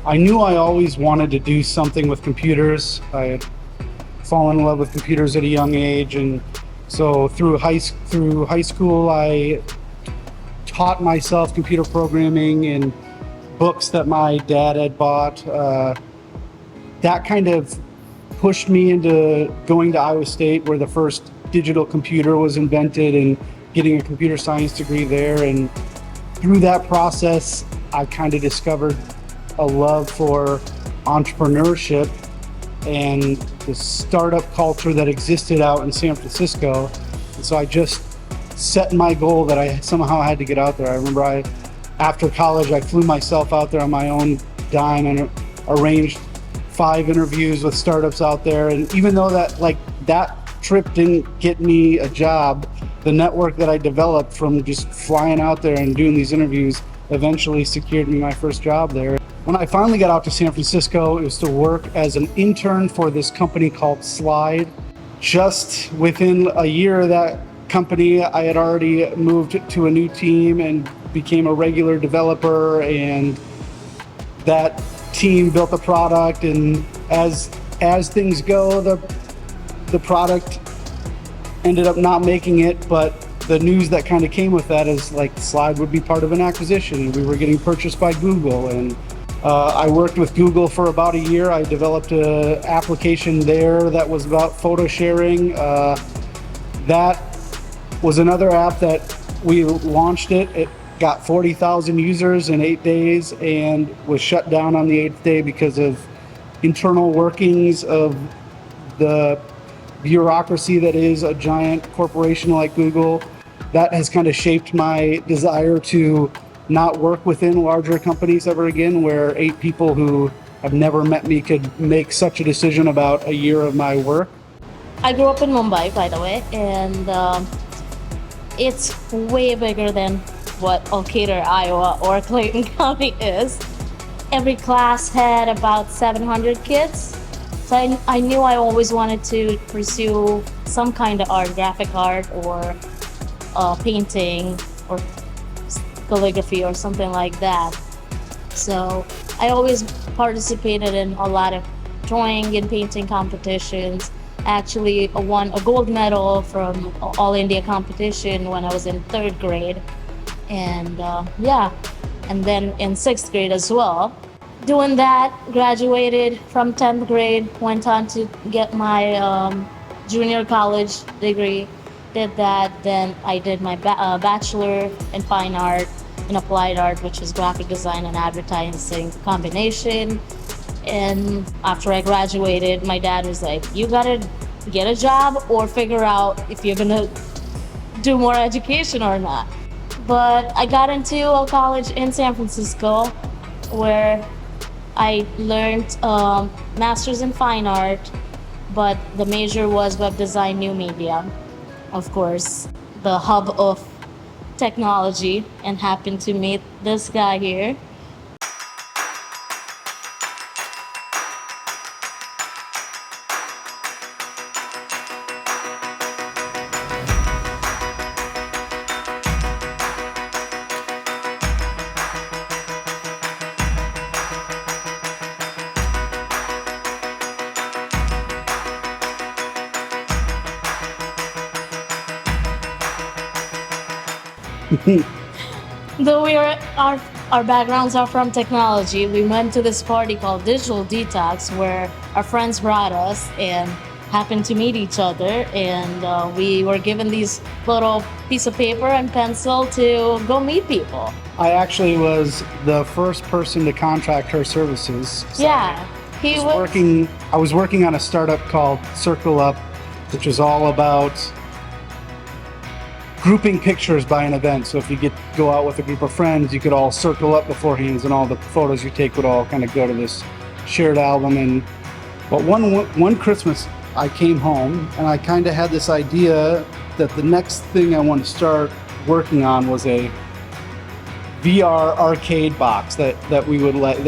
I knew I always wanted to do something with computers. I had fallen in love with computers at a young age, and so through high school, I taught myself computer programming in books that my dad had bought. That kind of pushed me into going to Iowa State, where the first digital computer was invented, and getting a computer science degree there. And through that process, I kind of discovered a love for entrepreneurship and the startup culture that existed out in San Francisco. And so I just set my goal that I somehow had to get out there. I remember after college, I flew myself out there on my own dime and arranged 5 interviews with startups out there. And even though that trip didn't get me a job, the network that I developed from just flying out there and doing these interviews eventually secured me my first job there. When I finally got out to San Francisco, it was to work as an intern for this company called Slide. Just within a year of that company, I had already moved to a new team and became a regular developer, and that team built the product. And as things go, the product ended up not making it, but the news that kind of came with that is like Slide would be part of an acquisition, and we were getting purchased by Google. And I worked with Google for about a year. I developed an application there that was about photo sharing. That was another app that we launched it. It got 40,000 users in 8 days and was shut down on the 8th day because of internal workings of the bureaucracy that is a giant corporation like Google. That has kind of shaped my desire to not work within larger companies ever again, where 8 people who have never met me could make such a decision about a year of my work. I grew up in Mumbai, by the way, and it's way bigger than what Elkader, Iowa, or Clayton County is. Every class had about 700 kids. So I knew I always wanted to pursue some kind of art, graphic art, or painting, or calligraphy, or something like that. So I always participated in a lot of drawing and painting competitions. Actually, I won a gold medal from All India competition when I was in 3rd grade. And and then in 6th grade as well. Doing that, graduated from 10th grade, went on to get my junior college degree. Did that, then I did my bachelor in fine art and applied art, which is graphic design and advertising combination. And after I graduated, my dad was like, you gotta get a job or figure out if you're gonna do more education or not. But I got into a college in San Francisco where I learned master's in fine art, but the major was web design, new media. Of course, the hub of technology, and happened to meet this guy here. Though our backgrounds are from technology, we went to this party called Digital Detox where our friends brought us and happened to meet each other, and we were given these little piece of paper and pencil to go meet people. I actually was the first person to contract her services. So Yeah, I was working on a startup called Circle Up, which is all about grouping pictures by an event. So if you go out with a group of friends, you could all circle up beforehand, and all the photos you take would all kind of go to this shared album. But one Christmas, I came home and I kind of had this idea that the next thing I want to start working on was a VR arcade box that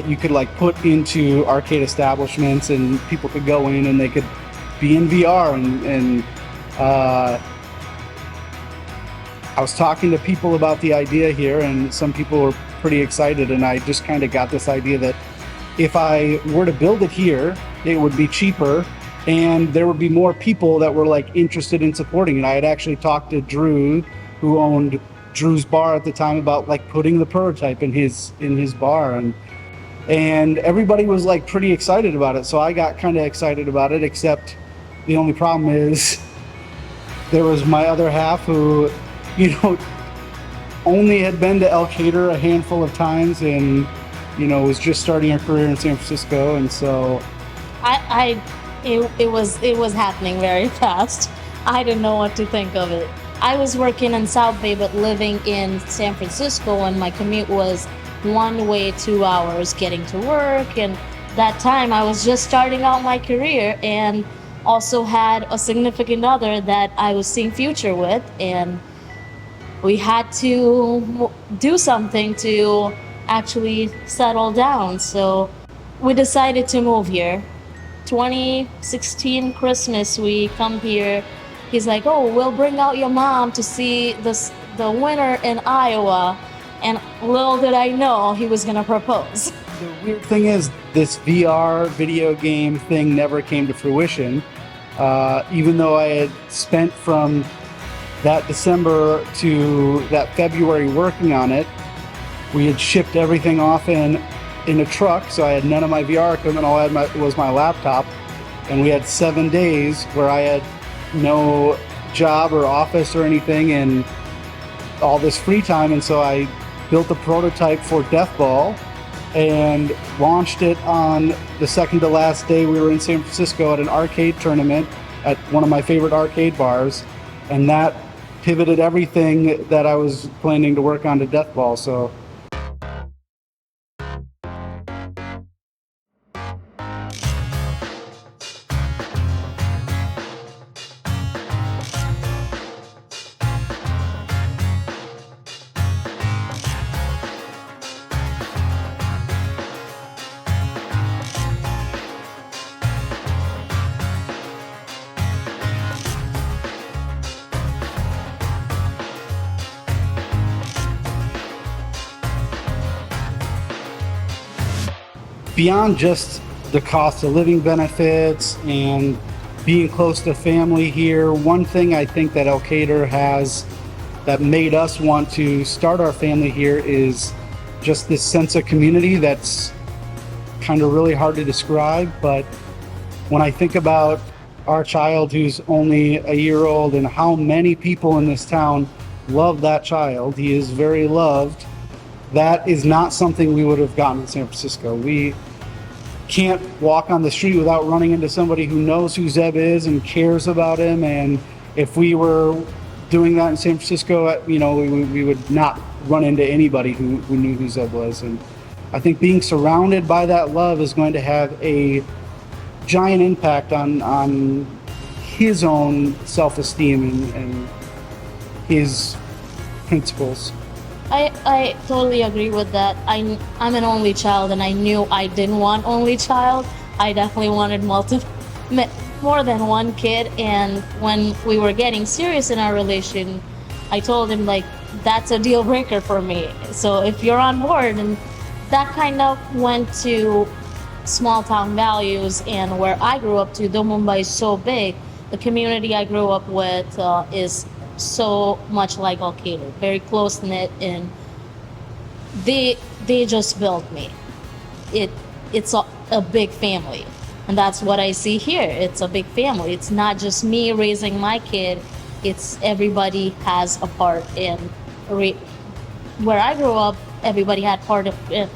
you could like put into arcade establishments, and people could go in and they could be in VR. And I was talking to people about the idea here, and some people were pretty excited, and I just kind of got this idea that if I were to build it here, it would be cheaper and there would be more people that were like interested in supporting it. I had actually talked to Drew, who owned Drew's bar at the time, about like putting the prototype in his bar, and everybody was like pretty excited about it. So I got kind of excited about it, except the only problem is there was my other half who, you know, only had been to Elkader a handful of times and, you know, was just starting her career in San Francisco. And so it was happening very fast. I didn't know what to think of it. I was working in South Bay but living in San Francisco, and my commute was one way 2 hours getting to work. And that time I was just starting out my career and also had a significant other that I was seeing future with, and we had to do something to actually settle down. So we decided to move here. 2016 Christmas, we come here. He's like, oh, we'll bring out your mom to see the winter in Iowa. And little did I know he was gonna propose. The weird thing is, this VR video game thing never came to fruition. Even though I had spent from that December to that February working on it, we had shipped everything off in a truck, so I had none of my VR equipment. All I had was my laptop, and we had 7 days where I had no job or office or anything and all this free time. And so I built a prototype for Death Ball and launched it on the second to last day we were in San Francisco at an arcade tournament at one of my favorite arcade bars, and that pivoted everything that I was planning to work on to Death Ball. So beyond just the cost of living benefits and being close to family here, one thing I think that Elkader has that made us want to start our family here is just this sense of community that's kind of really hard to describe. But when I think about our child who's only a year old and how many people in this town love that child, he is very loved. That is not something we would have gotten in San Francisco. We can't walk on the street without running into somebody who knows who Zeb is and cares about him. And if we were doing that in San Francisco, you know, we would not run into anybody who knew who Zeb was. And I think being surrounded by that love is going to have a giant impact on his own self-esteem and his principles. I totally agree with that. I'm an only child, and I knew I didn't want only child. I definitely wanted more than one kid. And when we were getting serious in our relation, I told him, like, that's a deal breaker for me. So if you're on board, and that kind of went to small town values. And where I grew up to, though Mumbai is so big, the community I grew up with is so much like Elkader, very close knit, and they just built me. It's a big family, and that's what I see here. It's a big family. It's not just me raising my kid. It's everybody has a part in where I grew up. Everybody had part of it,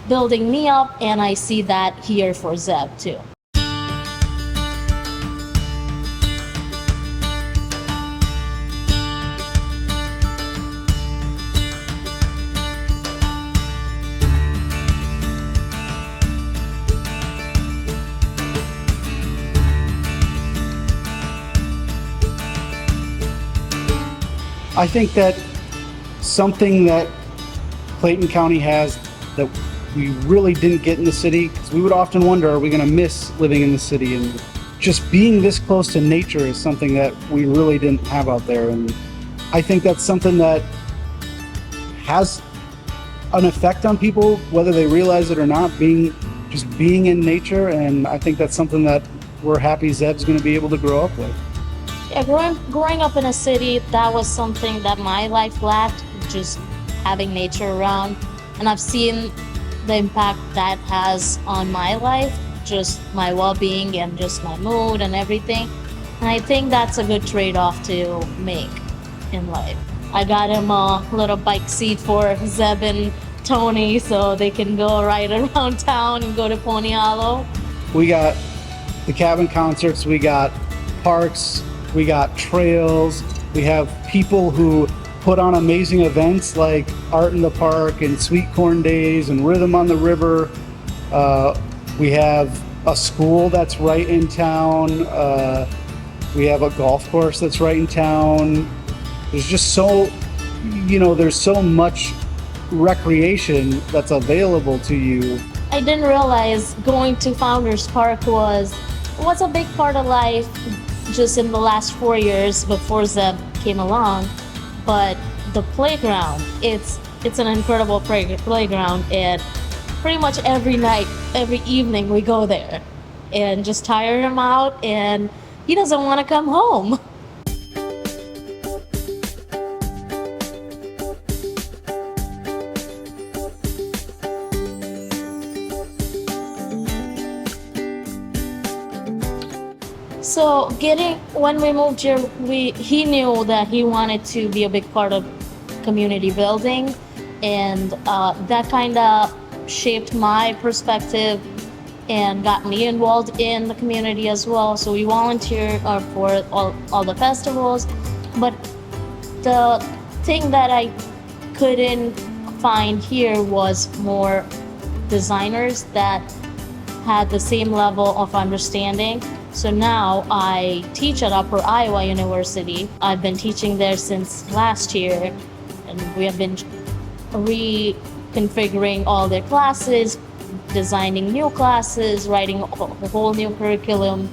building me up, and I see that here for Zeb too. I think that something that Clayton County has that we really didn't get in the city, because we would often wonder, are we going to miss living in the city? And just being this close to nature is something that we really didn't have out there. And I think that's something that has an effect on people, whether they realize it or not. Being just being in nature, and I think that's something that we're happy Zeb's going to be able to grow up with. Yeah, growing up in a city, that was something that my life lacked, just having nature around. And I've seen the impact that has on my life, just my well-being and just my mood and everything. And I think that's a good trade-off to make in life. I got him a little bike seat for Zeb and Tony so they can go ride around town and go to Pony Hollow. We got the cabin concerts, we got parks, we got trails, we have people who put on amazing events like Art in the Park and Sweet Corn Days and Rhythm on the River. We have a school that's right in town. We have a golf course that's right in town. There's just there's so much recreation that's available to you. I didn't realize going to Founders Park was a big part of life just in the last 4 years before Zeb came along. But the playground, it's an incredible playground, and pretty much every night, every evening we go there and just tire him out, and he doesn't want to come home. So when we moved here, he knew that he wanted to be a big part of community building, and that kind of shaped my perspective and got me involved in the community as well. So we volunteered for all the festivals, but the thing that I couldn't find here was more designers that had the same level of understanding. So now I teach at Upper Iowa University. I've been teaching there since last year, and we have been reconfiguring all their classes, designing new classes, writing a whole new curriculum,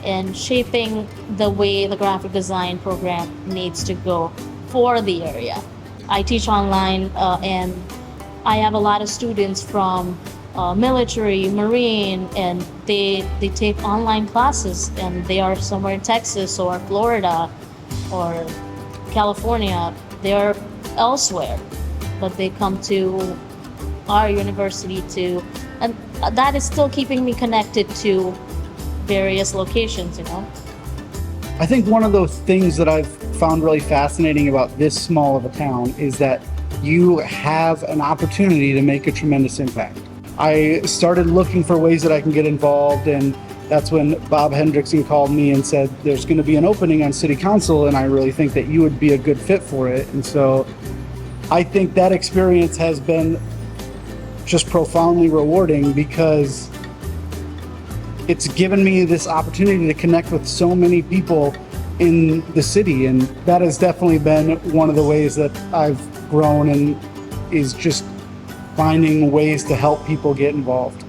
and shaping the way the graphic design program needs to go for the area. I teach online, and I have a lot of students from military, Marine, and they take online classes, and they are somewhere in Texas or Florida or California. They're elsewhere, but they come to our university and that is still keeping me connected to various locations, I think one of those things that I've found really fascinating about this small of a town is that you have an opportunity to make a tremendous impact. I started looking for ways that I can get involved, and that's when Bob Hendrickson called me and said, there's going to be an opening on city council, and I really think that you would be a good fit for it. And so I think that experience has been just profoundly rewarding, because it's given me this opportunity to connect with so many people in the city, and that has definitely been one of the ways that I've grown, and is just finding ways to help people get involved.